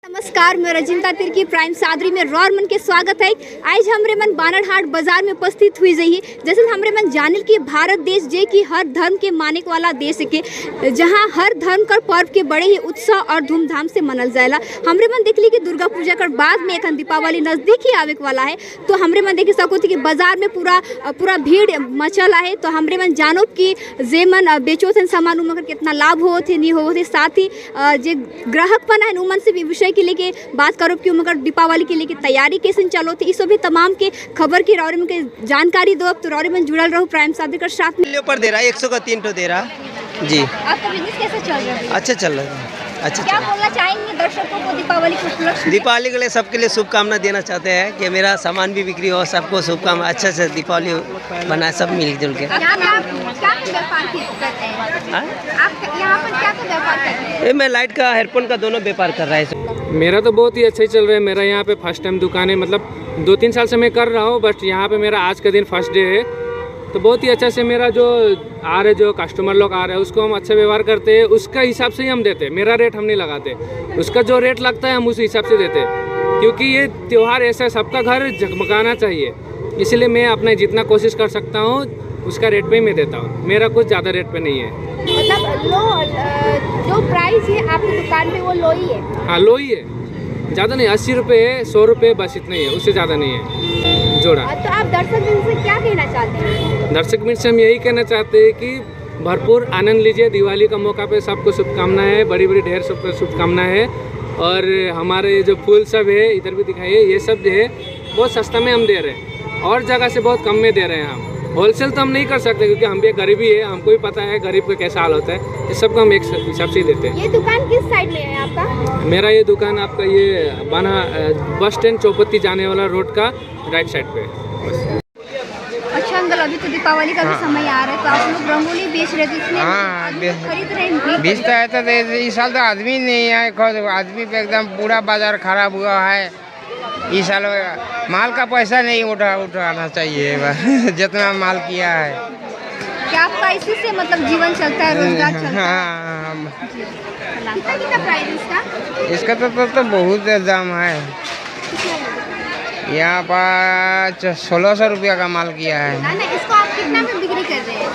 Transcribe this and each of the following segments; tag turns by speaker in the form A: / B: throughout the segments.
A: नमस्कार, मैं रजिंता तिर्की प्राइम सादरी में रौर मन के स्वागत है। आज हमरे मन बानरहाट बाजार में उपस्थित हुई जही जैसे हमरे मन जानिल कि भारत देश जे की हर धर्म के माने वाला देश के जहां हर धर्म कर पर्व के बड़े ही उत्साह और धूमधाम से मनल जाएला। हमरे मन देखली कि दुर्गा पूजा कर बाद में एखन दीपावली नजदीक ही आवे वाला है, तो हमरे मन देख सको कि बाजार में पूरा भीड़ मचल है। तो हमरे मन जानो कि जे मन बेचो थे सामान उमन कितना लाभ हो थे नहीं हो थे, साथ ही जे ग्राहकपन है उमन से भी विषय के लेके बात करो कि मगर दीपावली के लिए तैयारी कैसे चलो थे, इस भी तमाम के खबर की रौरे में के जानकारी दो। तो रौरे में जुड़ल रहो प्राइम सादरी का साथ में
B: पर दे रहा है 100 का 3 ठो दे रहा जी।
A: आपका बिजनेस कैसे चल रहा है?
B: अच्छा चल रहा है। अच्छा,
A: क्या बोलना चाहेंगे दर्शकों को दीपावली के उपलक्ष्य?
B: दीपावली के लिए सबके लिए शुभकामना देना चाहते हैं कि मेरा सामान भी बिक्री हो, सबको शुभकामना, अच्छा से दीपावली बनाए सब मिलजुल के।
A: क्या व्यापार करते हैं? आप यहाँ पर क्या व्यापार करते हैं?
B: मैं लाइट का हेडफोन का दोनों व्यापार कर रहा है।
C: मेरा तो बहुत ही अच्छा ही चल रहा है। मेरा यहाँ पे फर्स्ट टाइम दुकान है, मतलब 2-3 साल से मैं कर रहा हूँ, बट यहाँ पे मेरा आज का दिन फर्स्ट डे है। तो बहुत ही अच्छा से मेरा जो आ रहे जो कस्टमर लोग आ रहे हैं उसको हम अच्छा व्यवहार करते हैं, उसका हिसाब से ही हम देते हैं। मेरा रेट हम नहीं लगाते, उसका जो रेट लगता है हम उस हिसाब से देते हैं, क्योंकि ये त्यौहार ऐसा है सबका घर जगमगाना चाहिए, इसलिए मैं अपना जितना कोशिश कर सकता हूँ उसका रेट पे ही मैं देता हूँ। मेरा कुछ ज़्यादा रेट पे नहीं है।
A: मतलब जो प्राइस है आपकी दुकान पे वो लो ही है?
C: हाँ, लो ही है, ज़्यादा नहीं। 80 रुपये है, 100 रुपये बस इतना ही है, उससे ज़्यादा नहीं है जोड़ा।
A: तो आप दर्शक मित्र से क्या कहना चाहते हैं?
C: दर्शक मित्र से हम यही कहना चाहते हैं कि भरपूर आनंद लीजिए। दिवाली का मौका पे सबको शुभकामनाएं है, बड़ी बड़ी ढेर सबको शुभकामनाएं है। और हमारे जो फूल सब है इधर भी दिखाइए, ये सब जो है बहुत सस्ता में हम दे रहे हैं, और जगह से बहुत कम में दे रहे हैं हम। होलसेल तो हम नहीं कर सकते क्योंकि हम भी गरीबी है, हमको भी पता है गरीब का कैसा हाल होता है, इस सबको हम एक हिसाब से ही देते हैं।
A: ये दुकान किस साइड में है आपका?
C: मेरा ये दुकान आपका ये बना बस स्टैंड चौपत्ती जाने वाला रोड का राइट साइड पे है।
A: अच्छा अंकल, अभी तो दीपावली का भी समय आ रहा है, तो आप लोग रंगोली बेच रहे थे, इसमें खरीद रहे हैं?
D: बेचता है तो इस साल तो आदमी नहीं है, खुद आदमी पे एकदम पूरा बाजार खराब हुआ है। इस साल माल का पैसा नहीं उठाना चाहिए जितना माल किया है।
A: क्या आपका इसी से मतलब जीवन चलता है, रोजगार चलता है?
D: हाँ,
A: कितना प्राइस इसका?
D: इसका तो बहुत दाम है। यहाँ पर 1600 रुपया का माल किया है।
A: ना, इसको आप कितना में बिक्री कर रहे हैं?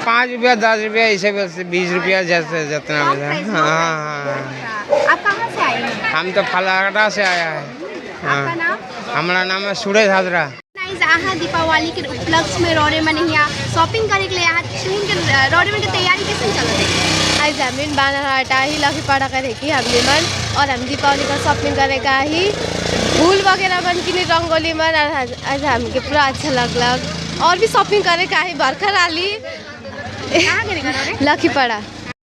D: 5 रुपया 10 रुपया ऐसे 20 रुपया जैसे जितना मिला। हाँ,
A: आप कहाँ से आए हैं?
D: हम तो फलाटा से आया है।
A: आपका नाम?
D: हमारा नाम है सुरेश हाजरा।
A: दीपावली के उपलक्ष्य में रौरे मन यहाँ शॉपिंग करे के लिए रौरे मन की तैयारी कैसे चल रही है?
E: आज हमें बानरहाट ही लखीपाड़ा करे की हमने मन, और हम दीपावली का शॉपिंग करेगा ही फूल वगैरह बन की रंगोली मन। आज हमके पूरा अच्छा लगल, और भी शॉपिंग करेगा ही बरखर आली लखीपाड़ा।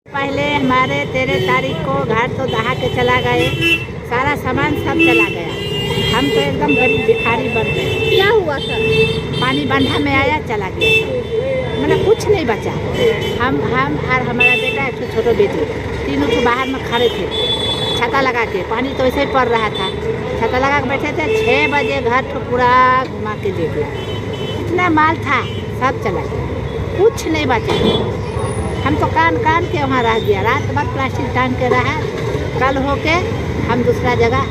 F: पहले हमारे 13 तारीख को घाट तो दहा के चला गए, सारा सामान सब चला गया, हम तो एकदम गरीब भिखारी बन गए।
A: क्या हुआ सर?
F: पानी बंधा में आया चला गया, मतलब कुछ नहीं बचा। हम और हमारा बेटा एक छोटा बेटी, तीनों तो बाहर में खड़े थे छाता लगा के, पानी तो वैसे ही पड़ रहा था, छाता लगा के बैठे थे। 6 बजे घर तो पूरा घुमा के दे दिया, इतना माल था सब चला गया, कुछ नहीं बचा। हम तो कान के वहाँ रह गया, रात भर प्लास्टिक टांग के रहा। कल होके हम दूसरा जगह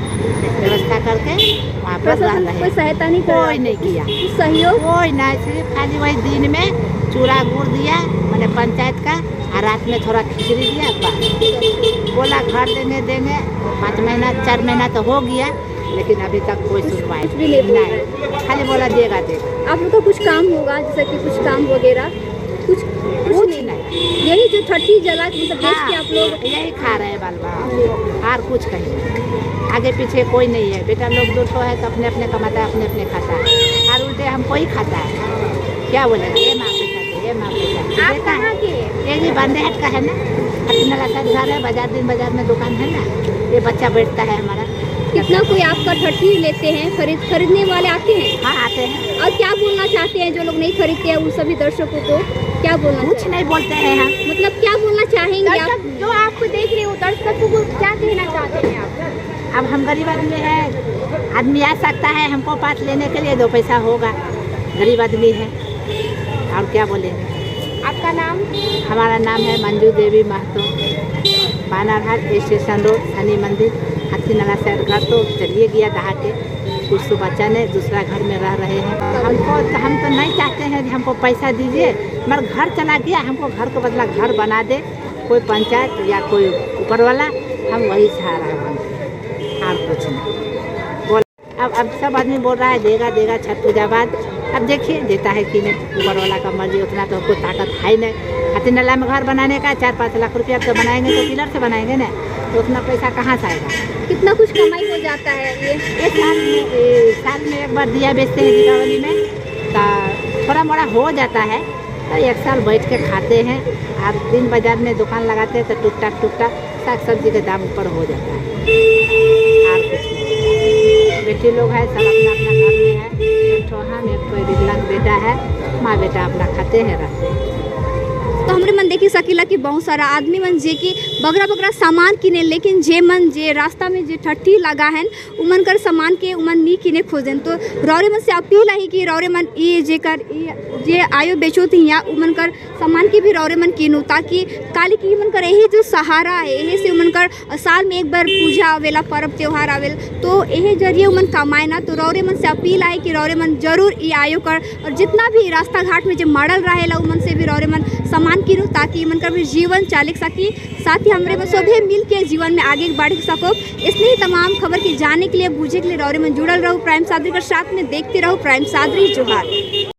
F: व्यवस्था करके वहाँ पर रह रहे।
A: कोई सहायता नहीं,
F: कोई नहीं किया
A: सहयोग,
F: कोई नहीं, सिर्फ खाली वही दिन में चूड़ा गुड़ दिया मैंने पंचायत का, और रात में थोड़ा खिचड़ी दिया, बस बोला घर देंगे 5 महीना 4 महीना तो हो गया, लेकिन अभी तक कोई सुनवाई नहीं, खाली बोला देगा।
A: आप लोग का कुछ काम होगा जैसे कि कुछ काम वगैरह? कुछ
F: नहीं,
A: यही जो 30 जला मतलब देश के आप लोग
F: यही खा रहे हैं बाल और कुछ कहीं आगे पीछे कोई नहीं है। बेटा लोग 200 है तो अपने अपने कमाता है, अपने खाता है, और उल्टे हम कोई खाता है। क्या बोलेंगे, ये माँ पे खाते, ये माँ पे खाते।
A: आप कहाँ के?
F: ये बांदेहाट का है ना, घर है, बाजार में दुकान है ना, ये बच्चा बैठता है हमारा।
A: कितना कोई आपका 30 लेते हैं, खरीदने वाले आते हैं?
F: हाँ, आते हैं।
A: और क्या बोलना चाहते हैं जो लोग नहीं खरीदते हैं उन सभी दर्शकों को? क्या बोलना?
F: कुछ नहीं बोलते हैं हम।
A: मतलब क्या बोलना चाहेंगे आप?
E: जो आपको देख रहे हो दर्शकों को क्या कहना चाहते हैं आप?
F: अब हम गरीब आदमी है, आदमी आ सकता है हमको पास लेने के लिए, 2 पैसा होगा, गरीब आदमी है, और क्या बोलेंगे।
E: आपका नाम?
F: हमारा नाम है मंजू देवी महतो, बानरहाट स्टेशन रोड, शनि मंदिर, हाथी हाथी नाला से घर तो चलिए गया दहा के, कुछ तो बच्चा ने दूसरा घर में रह रहे हैं। हम तो नहीं चाहते हैं कि हमको पैसा दीजिए, मगर घर चला गया, हमको घर को बदला घर बना दे कोई पंचायत या कोई ऊपर वाला, हम वही सहारा बनते, और कुछ नहीं। अब सब आदमी बोल रहा है देगा देगा छठ पूजा बाद, अब देखिए देता है कि नहीं, ऊपर वाला का मर्जी, उतना तो कोई ताकत है नहीं। हाथी नाला में घर बनाने का 4-5 लाख रुपया तो बनाएंगे तो पिलर से बनाएंगे ना, तो उतना पैसा कहाँ से आएगा।
A: कितना कुछ कमाई हो जाता है ये?
F: एक साल में एक बार दिया बेचते हैं दीपावली में, तो थोड़ा मोड़ा हो जाता है, तो एक साल बैठ के खाते हैं, और दिन बाजार में दुकान लगाते हैं तो टुकटा साग सब्जी के दाम ऊपर हो जाता है, और कुछ नहीं। बेटी लोग है सब अपना अपना घर में है, एक ठो हम, एक ठो विकलांग बेटा है, माँ बेटा अपना खाते हैं रहते हैं।
A: तो हमरे मन देखी सकीला कि बहुत सारा आदमी मन जे कि बगरा सामान किने, लेकिन जे मन जे रास्ता में जे ठट्ठी लगा है उमन कर सामान के उमन नी किने खोजन। तो रौरे मन से अपील है कि रौरे मन ये जे आयो बेचो थी या उमन कर सामान की भी रौरे मन किनू, ताकि काली की उमन कर यही जो सहारा है, यही से उमन कर साल में एक बार पूजा आवेला, पर्व त्यौहार आवेल, तो यही जरिए उमन कमाए ना। तो रौरे मन से अपील है कि रौरे मन जरूर ये आयो कर, और जितना भी रास्ता घाट में जो मॉडल रहेला उमन से भी रौरे मन सामान किनू, ताकि मन का भी जीवन चालिक सकी, साथ ही हमरे में सभी मिल के जीवन में आगे बढ़ सको। इसलिए तमाम खबर की जाने के लिए, बूझे के लिए रौरे में जुड़ल रहो प्राइम सादरी के साथ में, देखते रहो प्राइम सादरी। जोहार।